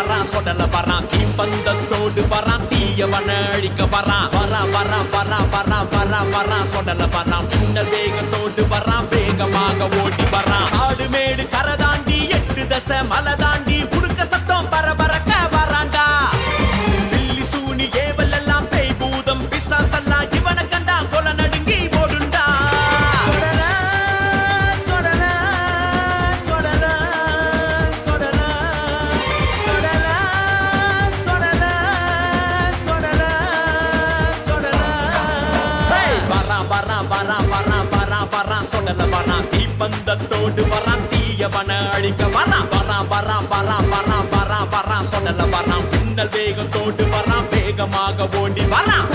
வரான் சொடல வரான் தீப்பந்தத்தோடு வரான் தீயவன அழிக்க வரான் வரான் சொடல வரான் பின்ன வேகத்தோடு வரான் வேகமாக ஓடி வரான் ஆடு மேடு கரை தாண்டி 8 தசை மலை தாண்டி உடுக்க சத்தம் பரபரக்க வரான்டா பில்லி சூனி ஏவல் எல்லாம் பேய் பூதம் பிசாசெல்லாம் இவனை கண்டா கொலை நடுங்கி ஓடுண்டா வரான் சொடல வரான் தீப்பந்தத்தோடு வரான் தீயவன அழிக்க வரான் சொடல வரான் பின்னல் வேகத்தோடு வரான் வேகமாக ஓடி வரான்